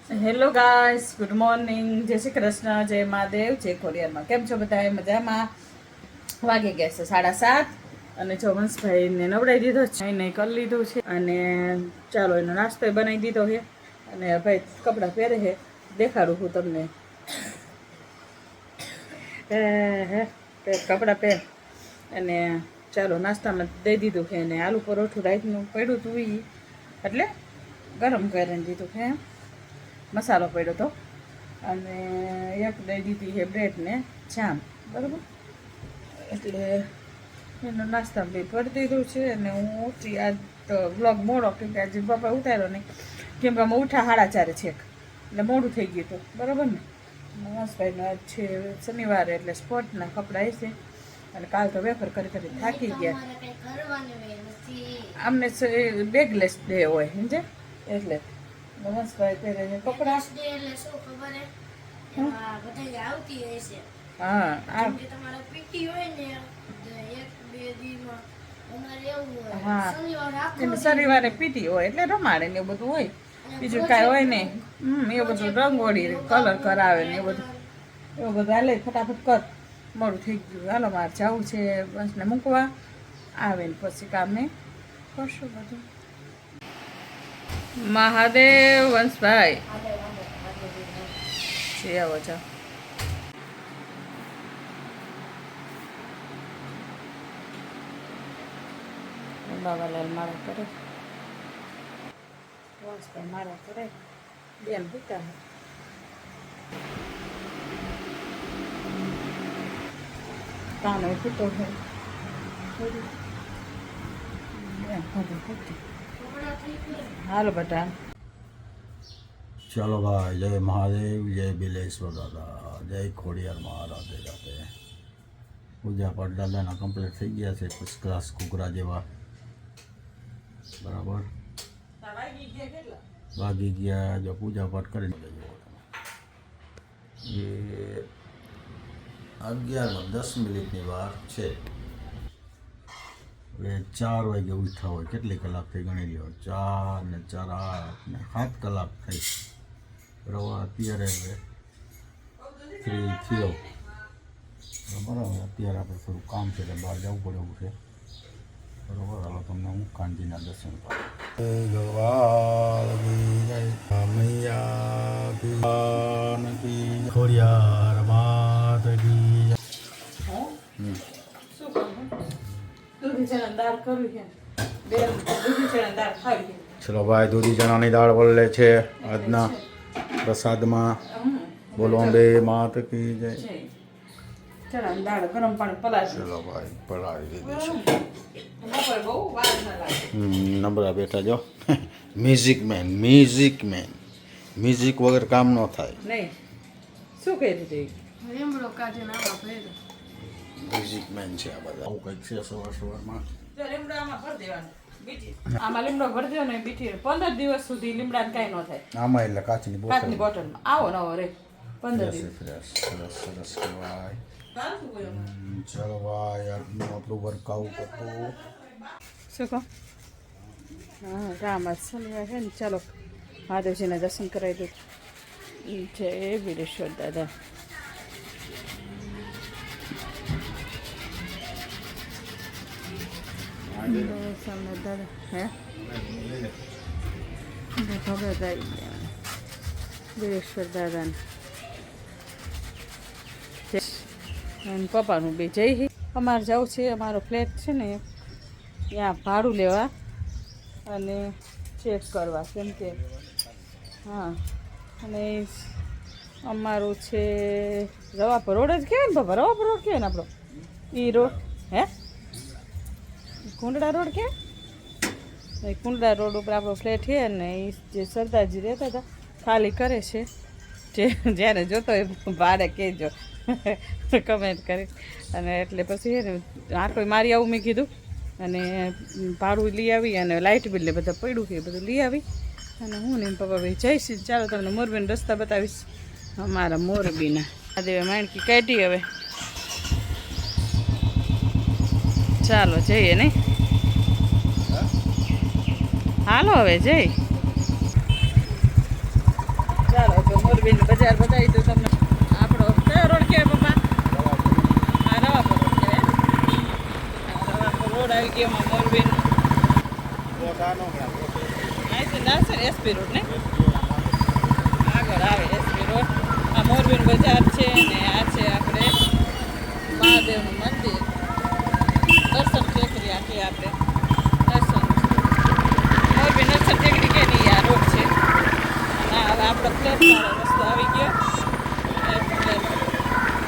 Hello guys, good morning, જય શ્રી કૃષ્ણ, જય મહાદેવ, જય ખોડિયારમાં. કેમ છો બધા? મજામાં? વાગી ગયા છે 7:30 અને જો વંશભાઈને નવડાવી દીધો છે, નહીં કરી લીધું છે અને ચાલો એનો નાસ્તો બનાવી દીધો છે અને ભાઈ કપડાં પહેરે છે. દેખાડું હું તમને. કપડાં પહેર અને ચાલો નાસ્તામાં દઈ દીધું છે અને આલુ પરોઠું રાતનું પડ્યું હતું એટલે ગરમ કરીને દીધું છે. મસાલો પડ્યો હતો અને એક દઈ દીધી છે બ્રેડ ને જામ, બરાબર. એટલે એનો નાસ્તા બી ભરી દીધું છે અને હું ઉઠી. આજ તો બ્લોગ મોડો કેમ કે આજે પપ્પા ઉતાર્યો નહીં, કેમ કે અમે ઉઠા 4:30 છેક એટલે મોડું થઈ ગયું હતું, બરાબર ને. મહેશભાઈનો આજ છે શનિવારે એટલે સ્પોર્ટના કપડાં હશે અને કાલ તો વેફર કરી કરી થાકી ગયા. અમને બેગલેસ ડે હોય સમજે એટલે નમસ્કાર પહેરે છે કપડા. હા હા શનિવારે પીટી હોય એટલે રમાડે ને એવું બધું હોય, બીજું કાંઈ હોય નહીં. એવું બધું રંગોળી કલર કરાવે ને એવું બધું હાલે. ફટાફટ કર, મોડું થઈ ગયું. હાલો મારે જવું છે બસને મૂકવા, આવે ને પછી કામને કરશું બધું. મહાદેવ વંશભાઈ છે, આવો છો. બાબાલાલ મારા કરે, વંશભાઈ મારા કરે, બેન ભૂતા કાનો ભૂતો છે બેન ભૂતી. હાલો બેટા. ચાલો ભાઈ, જય મહાદેવ, જય બિલેશ્વર દાદા, જય ખોડિયાર મહારાજ. રાતે પૂજા પાઠ દાદાના કમ્પ્લીટ થઈ ગયા છે, ફર્સ્ટ ક્લાસ કુકરા જેવા, બરાબર. વાગી ગયા જો પૂજા પાઠ કરીને એ 11:10 વાર છે. હવે 4 વાગે ઉઠ્યા હોય, કેટલી કલાક થઈ ગણી લ્યો? 4 ને 4 8 ને 7 કલાક થઈ, બરાબર. અત્યારે હવે ફ્રી થયો, બરાબર. અત્યારે આપણે થોડું કામ છે એટલે બહાર જવું પડે એવું છે, બરાબર. હાલો તમને હું કાનજીના દર્શન કરું. જય મૈયા કી ખોડિયાર માત કી. ચલો ભાઈ, દૂધી ચણાની દાળ વળે છે આજના પ્રસાદમાં. બોલો અંબે માત કી જય. ચણાની દાળ ગરમ પાણી પલાળી. ચલો ભાઈ, પલાળી દીધી છે. નબળા બેઠા જો. મ્યુઝિક મેન મ્યુઝિક વગર કામ ન થાય. નહીં શું કહી દીધી મ્યુઝિક મેન છે આ બધા. આવું કંઈક છે સવારમાં. આમાં લીમડો ભરી દો ને બીટી 15 દિવસ સુધી લીમડાને કાંઈ ન થાય. આમાં એટલે કાચની બોટલમાં આવો નવો રે 15 દિવસ. સરસ કહેવાય. ચાલો ભાઈ, આજનું આપણું વર્કઆઉટ હતું. શું કહો? હા, રામ આજ શનિવાર છે ને. ચાલો મહાદેવજીના દર્શન કરાવી દો. જય બિલેશ્વર દાદા. દાદા હે ભગત આવી ગયા બિલેશ્વર દાદાને. પપ્પાનું બે જઈ. અમારે જવું છે, અમારો ફ્લેટ છે ને ત્યાં ભાડું લેવા અને ચેક કરવા, કેમ કે હા. અને અમારું છે રવાપર રોડ જ કહેવાય ને બાબા, રવાપર રોડ કહેવાય ને આપણો એ રોડ. હે કુંડળા રોડ કે કુંડળા રોડ ઉપર આપણો ફ્લેટ છે ને. એ જે સરદારજી રહેતા હતા ખાલી કરે છે. જ્યારે જોતો હોય ભાડે કહેજો, કમેન્ટ કરી. અને એટલે પછી છે ને આટલું મારી આવું મેં કીધું અને ભાડું લઈ આવી અને લાઇટ બિલ ને બધા પડ્યું છે બધું લઈ આવી અને હું ને પપ્પા ભાઈ જઈશ. ચાલો તમને મોરબીના રસ્તા બતાવીશ, અમારા મોરબીના. મહાદેવે માણકી કાઢી. હવે ચાલો જઈએ નહીં. હાલો હવે જઈ. ચાલો મોરબીનું બજાર બતાવી દઉં તમને. આપણો કયો રોડ કહેવાય પપ્પા? આ રવાપર રોડ કહેવાય. આ રવાપર રોડ આવી ગયો એમાં મોરબીનો. અહીંથી નાખશે ને એસપી રોડ ને આગળ આવે એસપી રોડ. આ મોરબીનું બજાર છે ને આ છે આપણે મહાદેવનું મંદિર. દર્શન ટેકરી આખી આપણે દર્શન મોરબી દર્શન ટેકરી કે નહીં આ રોડ છે. અને હવે આપણો પ્લેટવાળો રસ્તો આવી ગયો.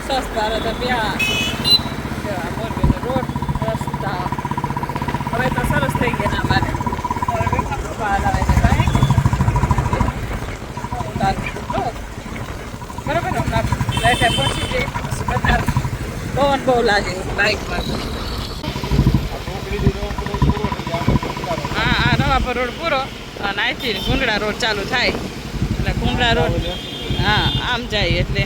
સ્વસ્થ ભારત અભિયાન મોરબીનો રોડ રસ્તા હવે તો સરસ થઈ ગયા ને અમારે. હવે બહાર આવે છે બાઈક બરાબર. હમણાં ફ્લેટે પહોંચી જઈએ પછી બધા પવન બહુ લાગે બાઇકમાં. હા આ રવાપર રોડ પૂરો અને અહીંથી કુંડળા રોડ ચાલુ થાય. એટલે કુંડળા રોડ હા આમ જાય એટલે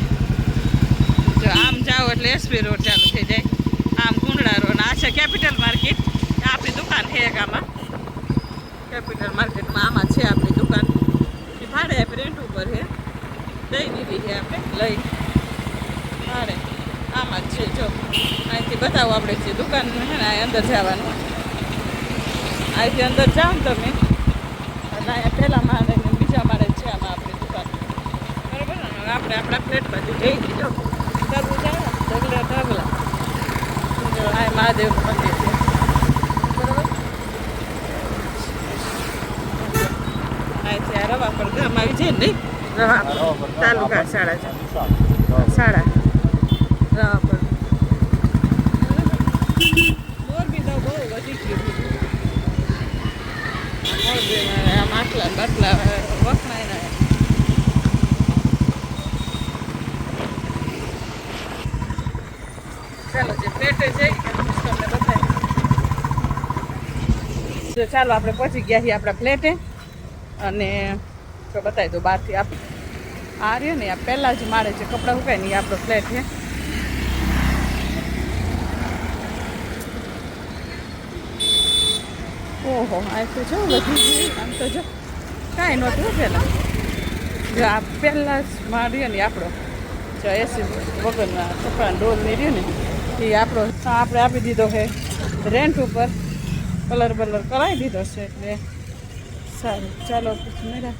જો આમ જાઓ એટલે એસપી રોડ ચાલુ થઈ જાય. આમ કુંડળા રોડ આ છે કેપિટલ માર્કેટ. આપણી દુકાન છે એક આમાં કેપિટલ માર્કેટમાં. આમાં છે આપણી દુકાન. એ ભાડે આપણે રેન્ટ ઉપર છે દઈ દીધી છે આપણે લઈ ભાડે. આમાં જ છે જો અહીંથી બતાવો આપણે જે દુકાન છે ને આ અંદર જવાનું. અહીંથી અંદર જાઓ ને તમે એટલે અહીંયા પહેલાં માળે ને બીજા માળે છે આમાં આપણી દુકાન. બરાબર ને હવે આપણે આપણા ફ્લેટ બાજુ જઈ દીધો કરવું જાય ઢગલા ઢગલા. આ મહાદેવનું મંદિર છે બરાબર. અહીંથી આ રવાપર ગામ આવી જાય ને રવાપર તાલુકા શાળા છે શાળા રવાપર. મોરબી તો બહુ વધી ગયું. મોરબી આ માટલા બાટલા વખણાય ના. ચાલો જે પ્લેટે જઈ તમને બતાવી. તો ચાલો આપણે પહોંચી ગયા છીએ આપણા પ્લેટે અને તો બતાવી દો બહારથી આપ આ રહ્યો ને આ પહેલાં જ મારે જે કપડાં સુકાય ને એ આપણો ફ્લેટ છે. ઓહો આ તો જો બધી આમ તો જો કાંઈ નહોતું પહેલાં. જો આ પહેલાં જ માર્યો ને આપણો જો એસી વગરના કપડાં ડોલ ને રહ્યો ને એ આપણો આપણે આપી દીધો છે રેન્ટ ઉપર. કલર બલર કરાવી દીધો છે એટલે સારું. ચાલો મેરા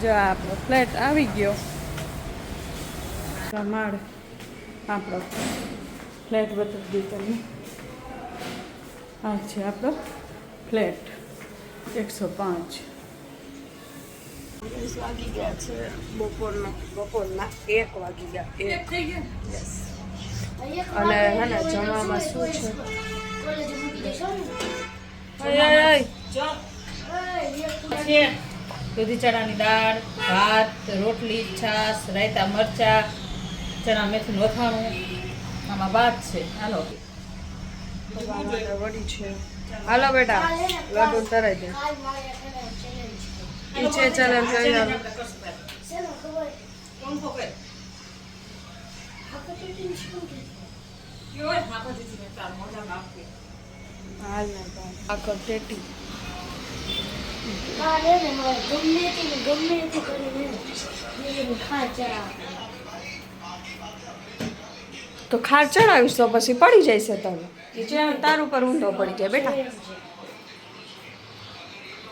જો આપણો ફ્લેટ આવી ગયો. માળ આપણો ફ્લેટ બતાવી દઈએ તમને. આ છે આપણો ફ્લેટ 105. વાગી ગયા છે બપોરના 1 વાગી ગયા. 1 થઈ ગયા. અને હે ને જમવામાં શું છે? દૂધી ચણાની દાળ, ભાત, રોટલી, છાશ, રાયતા, મરચા, ચણા મેથીનું વથાણું. આમાં ભાત છે. હાલો વડી છે. હાલો બેટા લાડુ તરાઈ દે. ઈ છે ચેનલ જોઈ લો. હાલ ને આખો ટેટી તો ખાર ચડાવીશ તો પછી પડી જાય છે. તમે તાર ઉપર ઊંધો પડી જાય બેટા.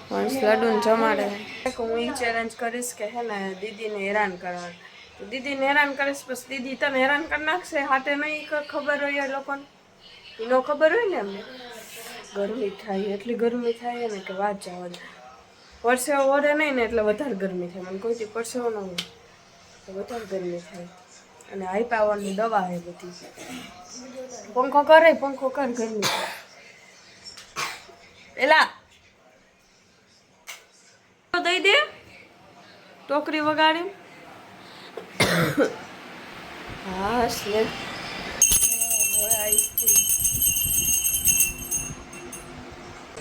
વંશ લડુને જમાડે. હું એ ચેલેન્જ કરીશ કે હે ને દીદીને હેરાન કરવાનું. તો દીદીને હેરાન કરીશ પછી દીદી તને હેરાન કરી નાખશે. હાથે નહીં ખબર હોય એ લોકોને ન ખબર હોય ને એમને. ગરમી થાય એટલી ગરમી થાય ને કે વાત જવા દે. પરસેવો વરે નહીં ને એટલે વધારે ગરમી થાય. મને કોઈથી પરસેવો ન હોય તો વધારે ગરમી થાય. અને હાઈ પાવરની દવા છે બધી. પંખો કર ગરમી થાય. પેલા દઈ દે ટોકરી વગાડી. હા લે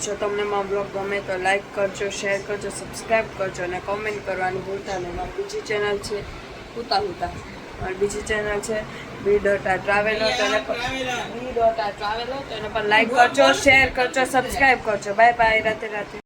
જો તમને મારો બ્લોગ ગમે તો લાઈક કરજો, શેર કરજો, સબસ્ક્રાઈબ કરજો અને કોમેન્ટ કરવાનું ભૂલતા નહીં. મારી બીજી ચેનલ છે હુતા હુતા. મારી બીજી ચેનલ છે બી ડોટા ટ્રાવેલો તો એને પણ બી ડોટા ટ્રાવેલો તો એને પણ લાઈક કરજો, શેર કરજો, સબસ્ક્રાઇબ કરજો. બાય બાય, રાતે રાતે.